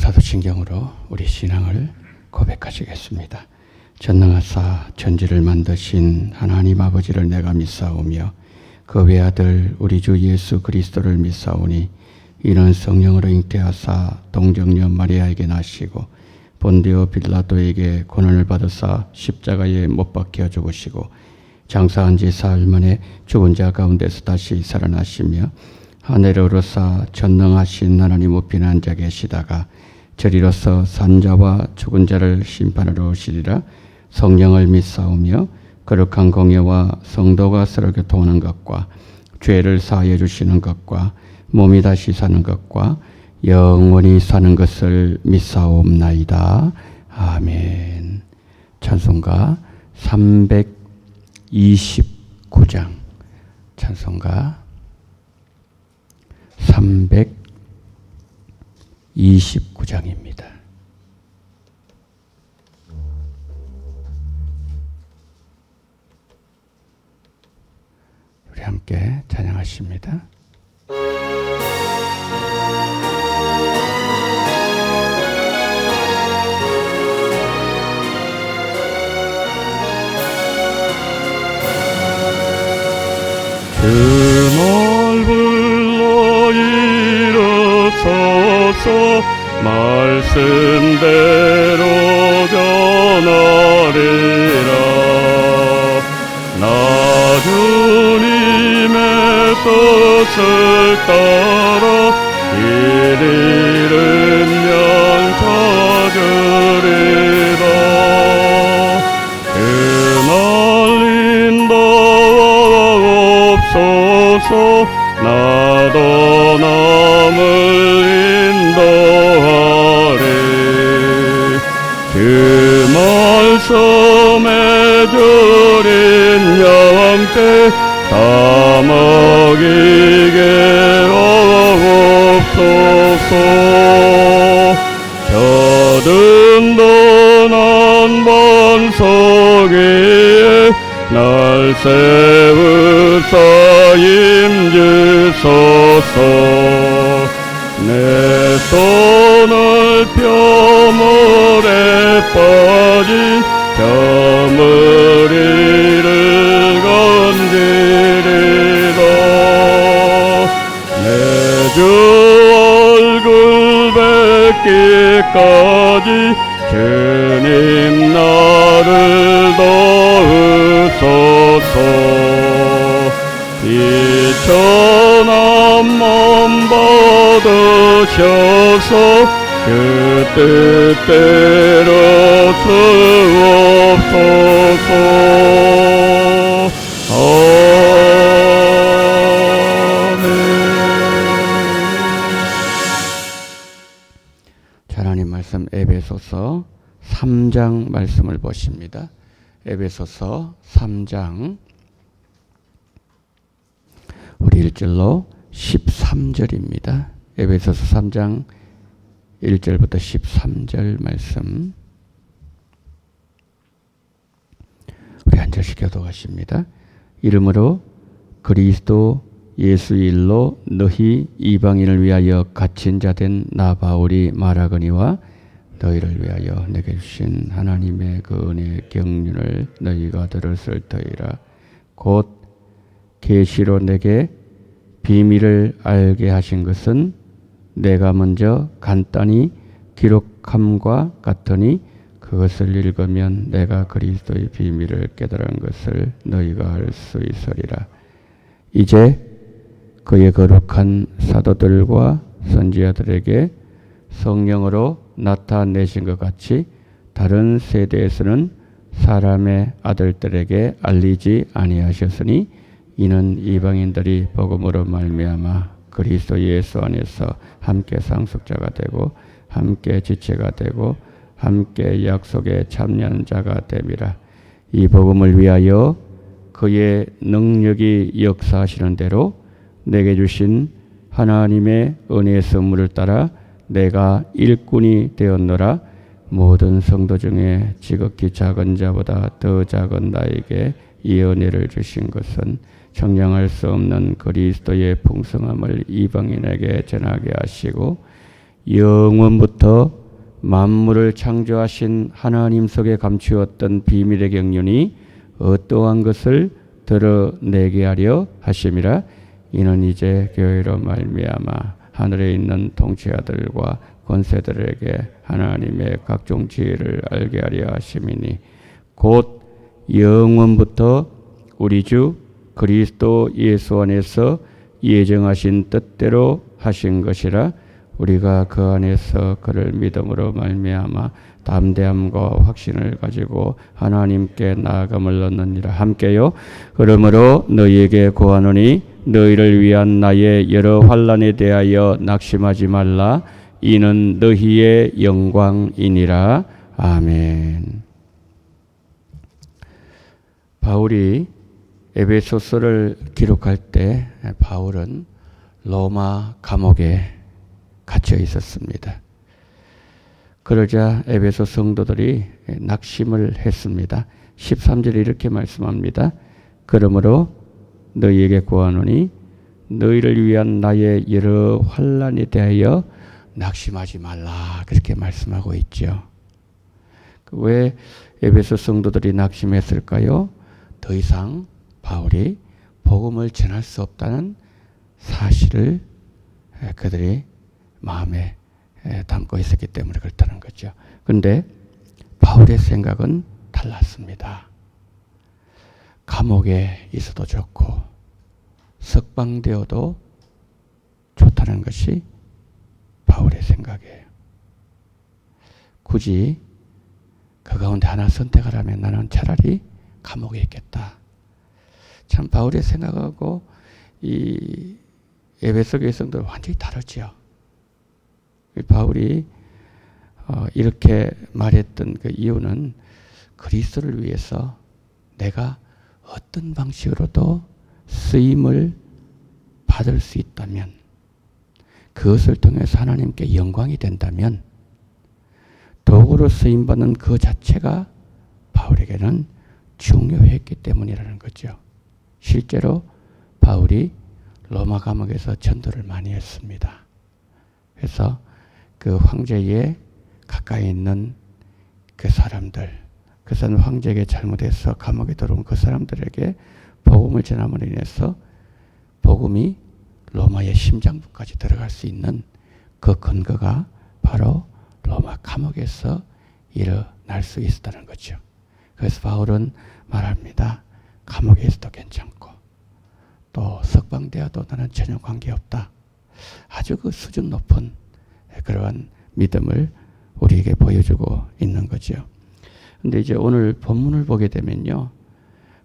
사도신경으로 우리 신앙을 고백하시겠습니다. 전능하사 천지를 만드신 하나님 아버지를 내가 믿사오며 그 외아들 우리 주 예수 그리스도를 믿사오니 이는 성령으로 잉태하사 동정녀 마리아에게 나시고 본디오 빌라도에게 고난을 받으사 십자가에 못 박혀 죽으시고 장사한 지 사흘 만에 죽은 자 가운데서 다시 살아나시며 하늘에 오르사 전능하신 하나님 우편에 앉아 계시다가 저리로서 산자와 죽은 자를 심판하러 오시리라. 성령을 믿사오며 거룩한 공예와 성도가 서로 교통하는 것과 죄를 사하여 주시는 것과 몸이 다시 사는 것과 영원히 사는 것을 믿사옵나이다. 아멘. 찬송가 329장 찬송가 329장입니다. 우리 함께 찬양하십니다. 그날 불러 일어서서 말씀대로 전하리라. 나 주님의 뜻을 따라 길 잃은 양 찾으리라. 그날 인도하옵소서. 나도 남을 인도하리. 그 말씀에 주린 양떼 다 먹이게 하옵소서. 저등도 난 반석 위에 날 세우사 임주소서. 내 손을 펴물에 빠진 저물이를 건지리라. 내 주 얼굴 뵙기까지 주님 나를 도우소서. 이천한 몸 받으셔서 그 뜻대로 쓰옵소서. 아멘. 하나님 말씀 에베소서 3장 말씀을 보십니다. 에베소서 3장 우리 1절로 13절입니다. 에베소서 3장 1절부터 13절 말씀 우리 한 절씩 교독하십니다. 이름으로 그리스도 예수 일로 너희 이방인을 위하여 갇힌 자 된 나 바울이 말하거니와 너희를 위하여 내게 주신 하나님의 그 은혜의 경륜을 너희가 들었을 터이라. 곧 계시로 내게 비밀을 알게 하신 것은 내가 먼저 간단히 기록함과 같으니 그것을 읽으면 내가 그리스도의 비밀을 깨달은 것을 너희가 알 수 있으리라. 이제 그의 거룩한 사도들과 선지자들에게 성령으로 나타내신 것 같이 다른 세대에서는 사람의 아들들에게 알리지 아니하셨으니 이는 이방인들이 복음으로 말미암아 그리스도 예수 안에서 함께 상속자가 되고 함께 지체가 되고 함께 약속에 참여하는 자가 됨이라. 이 복음을 위하여 그의 능력이 역사하시는 대로 내게 주신 하나님의 은혜의 선물을 따라 내가 일꾼이 되었노라. 모든 성도 중에 지극히 작은 자보다 더 작은 나에게 이 은혜를 주신 것은 정량할 수 없는 그리스도의 풍성함을 이방인에게 전하게 하시고 영원부터 만물을 창조하신 하나님 속에 감추었던 비밀의 경륜이 어떠한 것을 드러내게 하려 하심이라. 이는 이제 교회로 말미암아 하늘에 있는 통치자들과 권세들에게 하나님의 각종 지혜를 알게 하려 하심이니 곧 영원부터 우리 주 그리스도 예수 안에서 예정하신 뜻대로 하신 것이라. 우리가 그 안에서 그를 믿음으로 말미암아 담대함과 확신을 가지고 하나님께 나아감을 얻느니라. 함께요. 그러므로 너희에게 고하노니 너희를 위한 나의 여러 환난에 대하여 낙심하지 말라. 이는 너희의 영광이니라. 아멘. 바울이 에베소서를 기록할 때 바울은 로마 감옥에 갇혀 있었습니다. 그러자 에베소 성도들이 낙심을 했습니다. 13절에 이렇게 말씀합니다. 그러므로 너희에게 고하노니 너희를 위한 나의 여러 환난에 대하여 낙심하지 말라. 그렇게 말씀하고 있죠. 왜 에베소 성도들이 낙심했을까요? 더 이상 바울이 복음을 전할 수 없다는 사실을 그들이 마음에 담고 있었기 때문에 그렇다는 거죠. 그런데 바울의 생각은 달랐습니다. 감옥에 있어도 좋고 석방되어도 좋다는 것이 바울의 생각이에요. 굳이 그 가운데 하나 선택하라면 나는 차라리 감옥에 있겠다. 참 바울의 생각하고 이 에베소 교회 성도는 완전히 다르죠. 바울이 이렇게 말했던 그 이유는 그리스도를 위해서 내가 어떤 방식으로도 쓰임을 받을 수 있다면, 그것을 통해서 하나님께 영광이 된다면 도구로 쓰임받는 그 자체가 바울에게는 중요했기 때문이라는 거죠. 실제로 바울이 로마 감옥에서 전도를 많이 했습니다. 그래서 그 황제에 가까이 있는 그 사람들, 그 사람 황제에게 잘못해서 감옥에 들어온 그 사람들에게 복음을 전함으로 인해서 복음이 로마의 심장부까지 들어갈 수 있는 그 근거가 바로 로마 감옥에서 일어날 수 있었다는 거죠. 그래서 바울은 말합니다. 감옥에 있어도 괜찮고 또 석방되어도 나는 전혀 관계없다. 아주 그 수준 높은 그러한 믿음을 우리에게 보여주고 있는 거죠. 근데 이제 오늘 본문을 보게 되면요,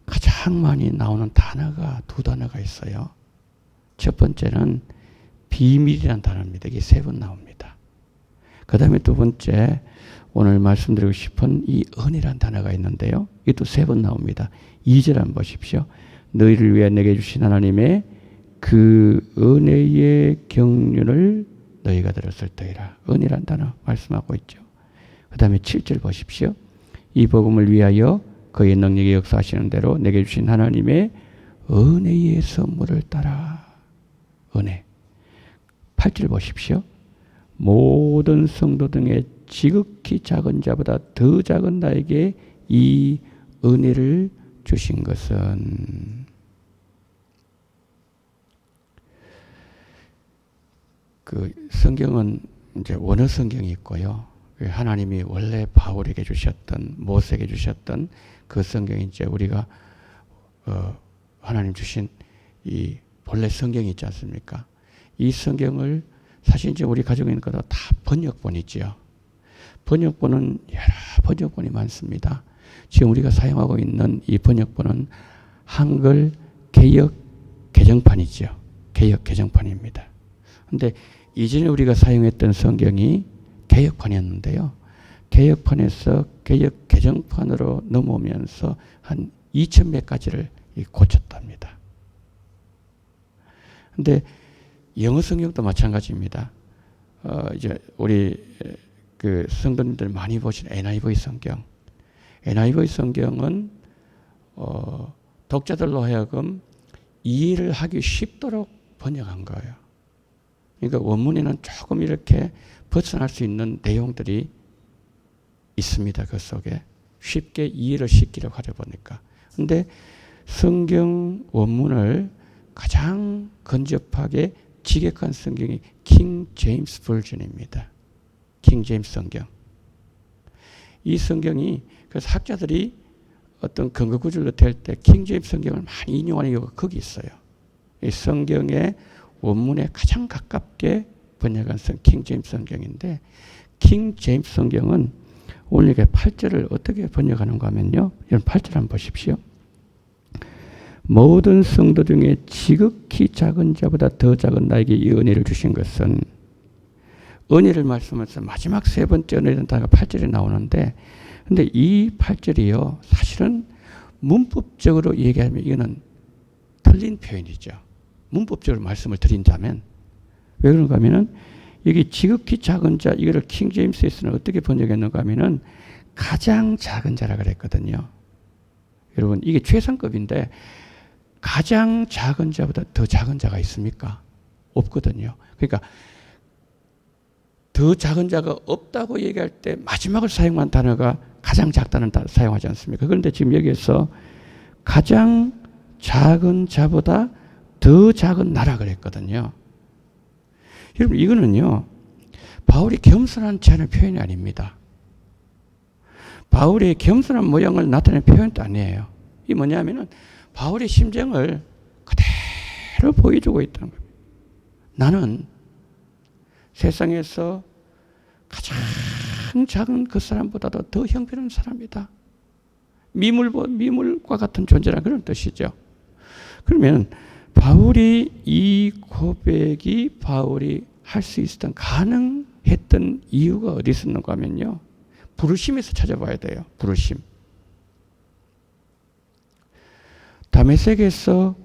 가장 많이 나오는 단어가 두 단어가 있어요. 첫 번째는 비밀이라는 단어입니다. 이게 3번 나옵니다. 그 다음에 두 번째 오늘 말씀드리고 싶은 이 은혜라는 단어가 있는데요. 이게 또 3번 나옵니다. 2절 한번 보십시오. 너희를 위해 내게 주신 하나님의 그 은혜의 경륜을 너희가 들었을 때이라. 은혜라는 단어 말씀하고 있죠. 그 다음에 7절 보십시오. 이 복음을 위하여 그의 능력의 역사하시는 대로 내게 주신 하나님의 은혜의 선물을 따라. 은혜. 8절 보십시오. 모든 성도 등의 지극히 작은 자보다 더 작은 나에게 이 은혜를 주신 것은. 그 성경은 이제 원어 성경이 있고요. 하나님이 원래 바울에게 주셨던, 모세에게 주셨던 그 성경이 이제 우리가 하나님 주신 이 본래 성경이 있지 않습니까? 이 성경을 사실 이제 우리 가지고 있는 것도 다 번역본이지요. 번역본은 여러 번역본이 많습니다. 지금 우리가 사용하고 있는 이 번역본은 한글 개역 개정판이죠. 개역 개정판입니다. 그런데 이전에 우리가 사용했던 성경이 개역판이었는데요. 개역판에서 개역 개정판으로 넘어오면서 한 2,000몇 가지를 고쳤답니다. 그런데 영어 성경도 마찬가지입니다. 이제 우리 그 성도님들 많이 보신 NIV 성경. NIV 성경은 독자들로 하여금 이해를 하기 쉽도록 번역한 거예요. 그러니까 원문에는 조금 이렇게 벗어날 수 있는 내용들이 있습니다. 그 속에 쉽게 이해를 시키려고 하려 보니까. 근데 성경 원문을 가장 근접하게 직역한 성경이 킹 제임스 버전입니다. 킹 제임스 성경. 이 성경이 그래서 학자들이 어떤 근거 구절로 될 때 킹 제임스 성경을 많이 인용하는 이유가 거기 있어요. 이 성경의 원문에 가장 가깝게 번역한 킹 제임스 성경인데, 킹 제임스 성경은 오늘 8절을 어떻게 번역하는가 하면요. 이런 8절 한번 보십시오. 모든 성도 중에 지극히 작은 자보다 더 작은 나에게 이 은혜를 주신 것은, 은혜를 말씀하면서 마지막 세 번째 은혜라는 단어가 8절에 나오는데, 근데 이 8절이요, 사실은 문법적으로 얘기하면 이거는 틀린 표현이죠. 문법적으로 말씀을 드린다면. 왜 그런가 하면은, 여기 지극히 작은 자, 이거를 킹 제임스에서는 어떻게 번역했는가 하면은, 가장 작은 자라 그랬거든요. 여러분, 이게 최상급인데, 가장 작은 자보다 더 작은 자가 있습니까? 없거든요. 그러니까, 더 작은 자가 없다고 얘기할 때 마지막을 사용한 단어가 가장 작다는 단어 사용하지 않습니까? 그런데 지금 여기에서 가장 작은 자보다 더 작은 나라 그랬거든요. 여러분, 이거는요, 바울이 겸손한 지 않은 표현이 아닙니다. 바울의 겸손한 모양을 나타내는 표현도 아니에요. 이게 뭐냐면은 바울의 심정을 그대로 보여주고 있다는 겁니다. 나는 세상에서 가장 작은 그 사람보다도 더 형편없는 사람이다. 미물과 같은 존재라는 그런 뜻이죠. 그러면 바울이 이 고백이 바울이 할 수 있었던, 가능했던 이유가 어디 있었는가 하면요, 부르심에서 찾아봐야 돼요. 부르심. 다메섹에서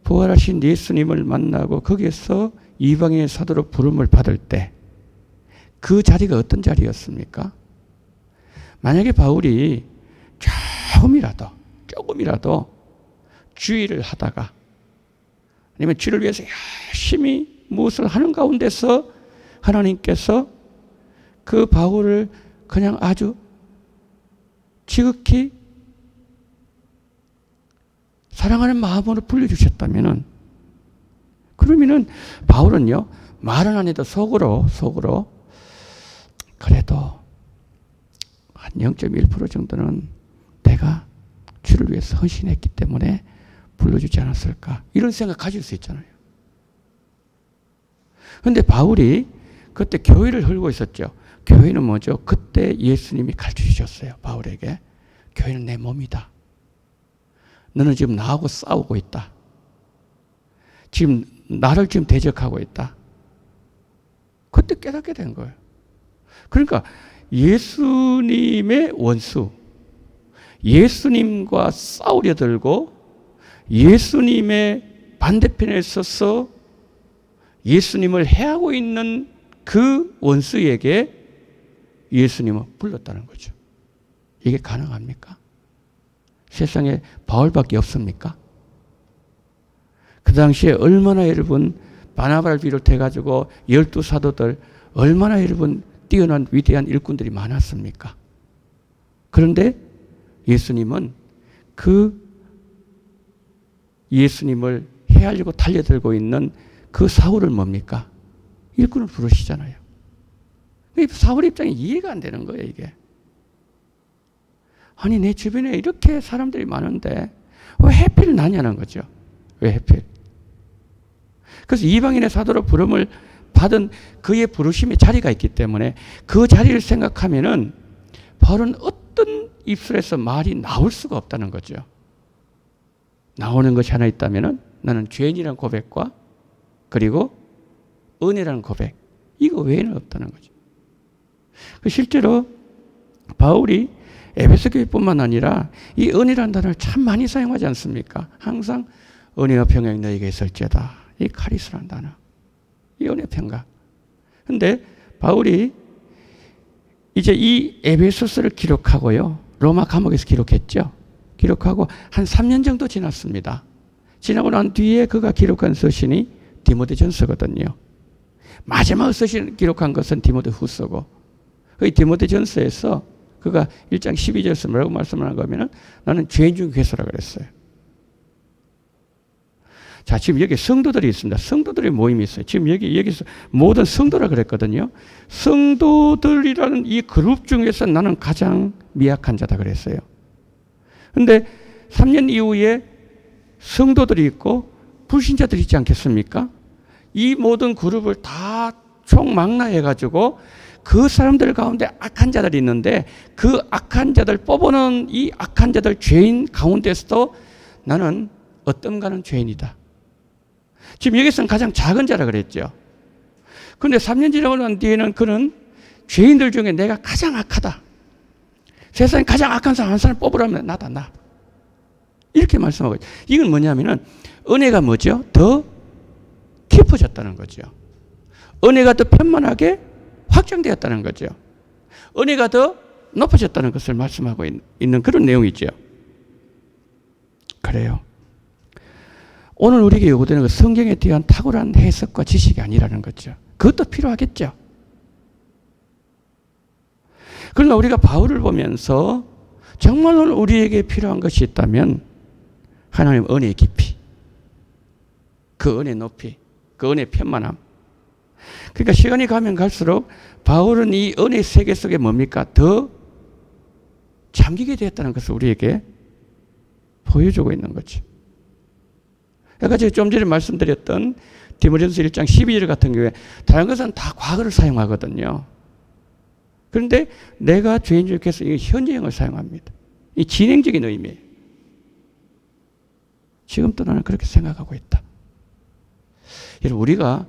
부활하신 예수님을 만나고 거기에서 이방인의 사도로 부름을 받을 때 그 자리가 어떤 자리였습니까? 만약에 바울이 조금이라도 주의를 하다가, 아니면 주를 위해서 열심히 무엇을 하는 가운데서 하나님께서 그 바울을 그냥 아주 지극히 사랑하는 마음으로 불러주셨다면은, 그러면은 바울은요, 말은 안 해도 속으로 그래도 한 0.1% 정도는 내가 주를 위해서 헌신했기 때문에 불러주지 않았을까, 이런 생각 가질 수 있잖아요. 그런데 바울이 그때 교회를 흘고 있었죠. 교회는 뭐죠? 그때 예수님이 가르쳐 주셨어요. 바울에게. 교회는 내 몸이다. 너는 지금 나하고 싸우고 있다. 지금 나를 지금 대적하고 있다. 그때 깨닫게 된 거예요. 그러니까 예수님의 원수, 예수님과 싸우려 들고 예수님의 반대편에 서서 예수님을 해하고 있는 그 원수에게 예수님을 불렀다는 거죠. 이게 가능합니까? 세상에 바울밖에 없습니까? 그 당시에 얼마나 여러분, 바나바를 비롯해가지고 12사도들 얼마나 여러분 뛰어난 위대한 일꾼들이 많았습니까? 그런데 예수님은 그 예수님을 해하려고 달려들고 있는 그 사울을 뭡니까? 일꾼을 부르시잖아요. 사울 입장이 이해가 안 되는 거예요, 이게. 아니, 내 주변에 이렇게 사람들이 많은데 왜 하필 나냐는 거죠. 왜 하필? 그래서 이방인의 사도로 부름을 받은 그의 부르심의 자리가 있기 때문에 그 자리를 생각하면은 바울은 어떤 입술에서 말이 나올 수가 없다는 거죠. 나오는 것이 하나 있다면은 나는 죄인이라는 고백과 그리고 은혜라는 고백, 이거 외에는 없다는 거죠. 실제로 바울이 에베소 교회뿐만 아니라 이 은혜라는 단어를 참 많이 사용하지 않습니까? 항상 은혜와 평강이 너에게 있을지어다. 이 카리스라는 단어, 이 은혜 평강. 근데 바울이 이제 이 에베소서를 기록하고요, 로마 감옥에서 기록했죠. 기록하고 한 3년 정도 지났습니다. 지나고 난 뒤에 그가 기록한 서신이 디모데전서거든요. 마지막으로 기록한 것은 디모데 후서고, 그 디모데 전서에서 그가 1장 12절에서 뭐라고 말씀을 하는가 하면은 나는 죄인 중 괴수라고 그랬어요. 자, 지금 여기 성도들이 있습니다. 성도들의 모임이 있어요. 지금 여기서 모든 성도라 그랬거든요. 성도들이라는 이 그룹 중에서 나는 가장 미약한 자다 그랬어요. 근데 3년 이후에 성도들이 있고 불신자들이 있지 않겠습니까? 이 모든 그룹을 다 총망라해가지고 그 사람들 가운데 악한 자들이 있는데 그 악한 자들 뽑아놓은 이 악한 자들 죄인 가운데서도 나는 어떤가는 죄인이다. 지금 여기서는 가장 작은 자라 그랬죠. 그런데 3년 지나고 난 뒤에는 그는 죄인들 중에 내가 가장 악하다. 세상에 가장 악한 사람 한 사람 뽑으라면 나다, 나. 이렇게 말씀하고 있죠. 이건 뭐냐면은 은혜가 뭐죠? 더 깊어졌다는 거죠. 은혜가 더 편만하게 확장되었다는 거죠. 은혜가 더 높아졌다는 것을 말씀하고 있는 그런 내용이죠. 그래요. 오늘 우리에게 요구되는 것, 성경에 대한 탁월한 해석과 지식이 아니라는 거죠. 그것도 필요하겠죠. 그러나 우리가 바울을 보면서 정말로 우리에게 필요한 것이 있다면 하나님 은혜의 깊이, 그 은혜의 높이, 그 은혜의 편만함. 그러니까 시간이 가면 갈수록 바울은 이 은혜의 세계 속에 뭡니까? 더 잠기게 되었다는 것을 우리에게 보여주고 있는 거죠. 그러니까 제가 좀 전에 말씀드렸던 디모데전서 1장 12절 같은 경우에 다른 것은 다 과거를 사용하거든요. 그런데 내가 죄인 중에서 이 현재형을 사용합니다. 이 진행적인 의미예요. 지금도 나는 그렇게 생각하고 있다. 여러분, 우리가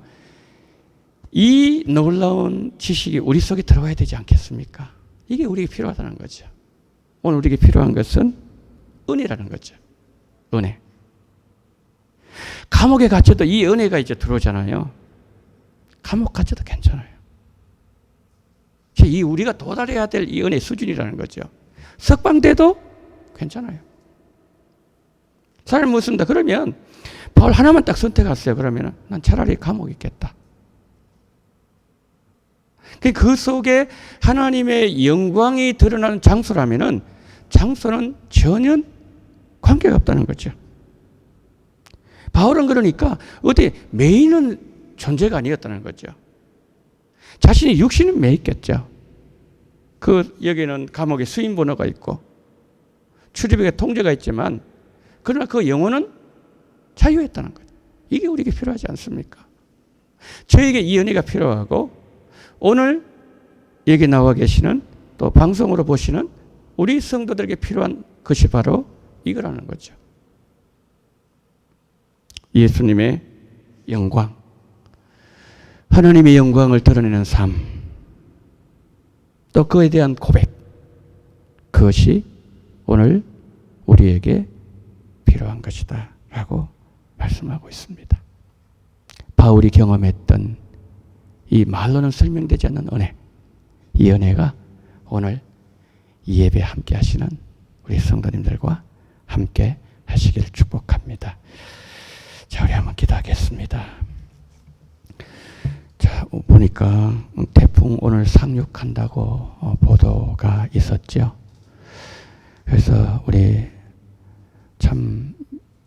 이 놀라운 지식이 우리 속에 들어가야 되지 않겠습니까? 이게 우리에게 필요하다는 거죠. 오늘 우리에게 필요한 것은 은혜라는 거죠. 은혜. 감옥에 갇혀도 이 은혜가 이제 들어오잖아요. 감옥 갇혀도 괜찮아요. 이 우리가 도달해야 될 이 은혜 수준이라는 거죠. 석방돼도 괜찮아요. 잘 묻습니다. 그러면 바울 하나만 딱 선택했어요. 그러면 난 차라리 감옥에 있겠다. 그 속에 하나님의 영광이 드러나는 장소라면은 장소는 전혀 관계가 없다는 거죠. 바울은 그러니까 어디 매이는 존재가 아니었다는 거죠. 자신이 육신은 매있겠죠. 여기는 감옥에 수임 번호가 있고 출입국에 통제가 있지만 그러나 그 영혼은 자유했다는 거죠. 이게 우리에게 필요하지 않습니까? 저에게 이 은혜가 필요하고 오늘 여기 나와 계시는 또 방송으로 보시는 우리 성도들에게 필요한 것이 바로 이거라는 거죠. 예수님의 영광, 하나님의 영광을 드러내는 삶, 또 그에 대한 고백, 그것이 오늘 우리에게 필요한 것이다 라고 말씀하고 있습니다. 바울이 경험했던 이 말로는 설명되지 않는 은혜, 이 은혜가 오늘 이 예배에 함께 하시는 우리 성도님들과 함께 하시기를 축복합니다. 자, 우리 한번 기도하겠습니다. 자, 보니까 태풍 오늘 상륙한다고 보도가 있었죠. 그래서 우리 참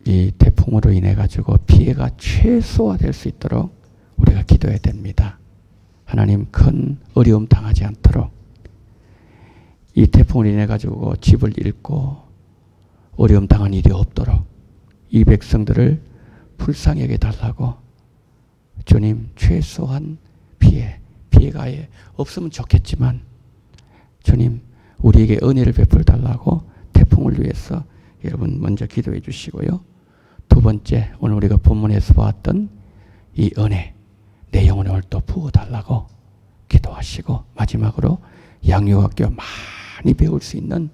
이 태풍으로 인해 가지고 피해가 최소화될 수 있도록 우리가 기도해야 됩니다. 하나님 큰 어려움 당하지 않도록 이 태풍을 인해 가지고 집을 잃고 어려움 당한 일이 없도록 이 백성들을 불쌍히 여겨 달라고 주님 최소한 피해가 아예 없으면 좋겠지만 주님 우리에게 은혜를 베풀어 달라고 태풍을 위해서 여러분 먼저 기도해 주시고요. 두 번째 오늘 우리가 본문에서 보았던 이 은혜 내 영혼에 오늘 또 부어달라고 기도하시고 마지막으로 양육학교 많이 배울 수 있는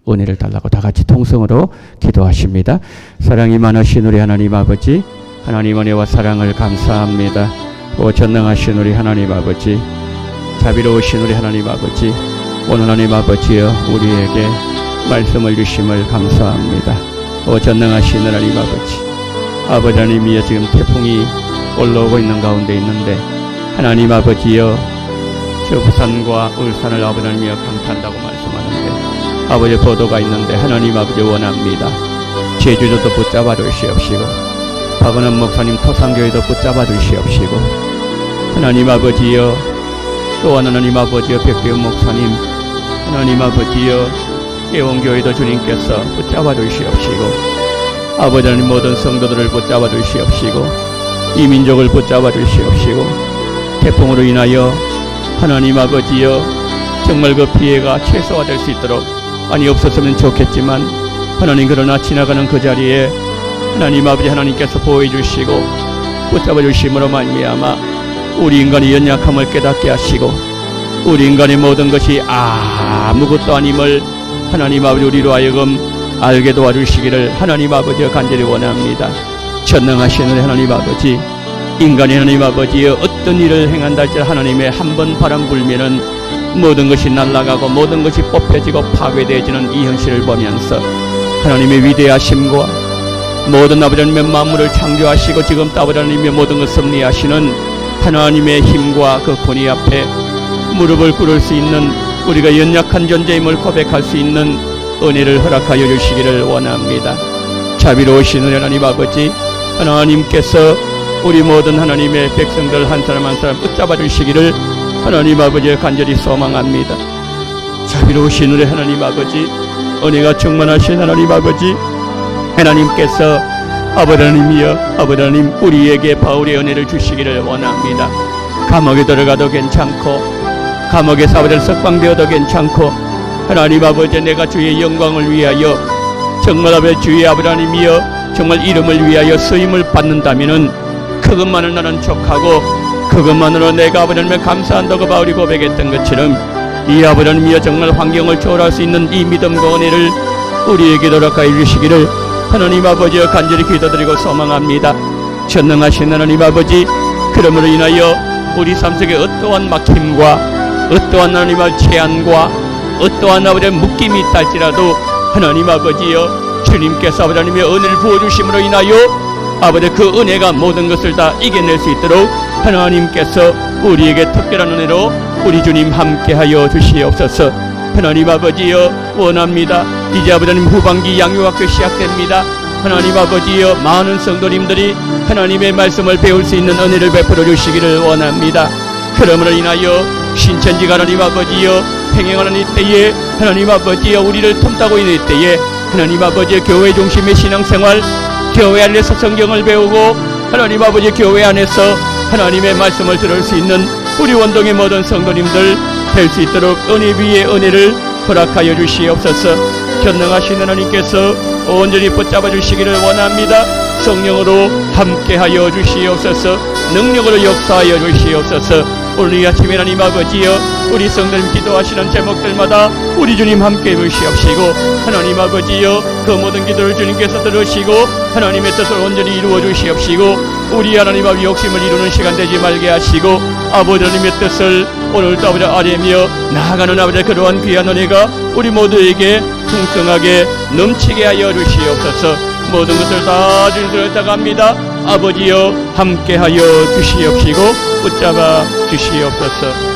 은혜를 달라고 다 같이 통성으로 기도하십니다. 사랑이 많으신 우리 하나님 아버지, 하나님 은혜와 사랑을 감사합니다. 전능하신 우리 하나님 아버지, 자비로우신 우리 하나님 아버지, 오늘 하나님 아버지여 우리에게 말씀을 주심을 감사합니다. 전능하신 하나님 아버지, 아버지 하나님이여 지금 태풍이 올라오고 있는 가운데 있는데 하나님 아버지여, 저 부산과 울산을 아버지 하나님이여 강타한다고 말씀하는데 아버지 보도가 있는데 하나님 아버지 원합니다. 제주도도 붙잡아 주시옵시고 박은원 목사님 토산교회도 붙잡아 주시옵시고 하나님 아버지여, 또한 하나님 아버지여 백대훈 목사님, 하나님 아버지여 예원교회도 주님께서 붙잡아 주시옵시고 아버지 하나님 모든 성도들을 붙잡아 주시옵시고 이 민족을 붙잡아 주시옵시고 태풍으로 인하여 하나님 아버지여 정말 그 피해가 최소화될 수 있도록, 아니 없었으면 좋겠지만 하나님 그러나 지나가는 그 자리에 하나님 아버지 하나님께서 보호해 주시고 붙잡아 주심으로 말미암아 우리 인간의 연약함을 깨닫게 하시고 우리 인간의 모든 것이 아무것도 아님을 하나님 아버지 우리로 하여금 알게 도와주시기를 하나님 아버지여 간절히 원합니다. 전능하신 하나님 아버지, 인간의 하나님 아버지여 어떤 일을 행한다 할지라도 하나님의 한 번 바람 불면은 모든 것이 날아가고 모든 것이 뽑혀지고 파괴되어지는 이 현실을 보면서 하나님의 위대하심과 모든 아버지 하나님의 만물을 창조하시고 지금 아버지 하나님의 모든 것을 섭리하시는 하나님의 힘과 그 권위 앞에 무릎을 꿇을 수 있는, 우리가 연약한 존재임을 고백할 수 있는 은혜를 허락하여 주시기를 원합니다. 자비로우신 하나님 아버지, 하나님께서 우리 모든 하나님의 백성들 한 사람 한 사람 붙잡아 주시기를 하나님 아버지에 간절히 소망합니다. 자비로우신 우리 하나님 아버지, 은혜가 충만하신 하나님 아버지, 하나님께서 아버지 하나님이여 아버지 하나님 우리에게 바울의 은혜를 주시기를 원합니다. 감옥에 들어가도 괜찮고 감옥에서 아버지를 석방되어도 괜찮고 하나님 아버지 내가 주의 영광을 위하여 정말 아버지 주의 아버지 하나님이여 정말 이름을 위하여 쓰임을 받는다면은 그것만을 나는 족하고 그것만으로 내가 아버지 하나님에 감사한다고 바울이 고백했던 것처럼 이 아버지 하나님이여 정말 환경을 초월할 수 있는 이 믿음과 은혜를 우리에게 허락하여 주시기를 하나님 아버지여 간절히 기도드리고 소망합니다. 전능하신 하나님 아버지, 그러므로 인하여 우리 삶 속에 어떠한 막힘과 어떠한 하나님의 제한과 어떠한 아버지의 묶임이 있다 할지라도 하나님 아버지여 주님께서 아버지 하나님의 은혜를 부어주심으로 인하여 아버지 그 은혜가 모든 것을 다 이겨낼 수 있도록 하나님께서 우리에게 특별한 은혜로 우리 주님 함께하여 주시옵소서. 하나님 아버지여 원합니다. 이제 아버지 하나님 후반기 양육학교 시작됩니다. 하나님 아버지여 많은 성도님들이 하나님의 말씀을 배울 수 있는 은혜를 베풀어 주시기를 원합니다. 그러므로 인하여 신천지가 하나님 아버지여 행행하는 이때에 하나님 아버지여 우리를 틈타고 있는 이때에 하나님 아버지여 교회 중심의 신앙생활, 교회 안에서 성경을 배우고 하나님 아버지 교회 안에서 하나님의 말씀을 들을 수 있는 우리 원동의 모든 성도님들 될 수 있도록 은혜 위에 은혜를 허락하여 주시옵소서. 전능하신 하나님께서 온전히 붙잡아 주시기를 원합니다. 성령으로 함께하여 주시옵소서. 능력으로 역사하여 주시옵소서. 오늘 이 아침에 하나님 아버지여 우리 성도님 기도하시는 제목들마다 우리 주님 함께 해주시옵시고 하나님 아버지여 그 모든 기도를 주님께서 들으시고 하나님의 뜻을 온전히 이루어 주시옵시고 우리 하나님 아버지 욕심을 이루는 시간 되지 말게 하시고 아버지 하나님의 뜻을 오늘도 아버지 아뢰며 나아가는 아버지 그러한 귀한 은혜가 우리 모두에게 풍성하게 넘치게 하여 주시옵소서. 모든 것을 다 주님으로 부탁합니다. 아버지여 함께하여 주시옵시고 붙잡아 주시옵소서.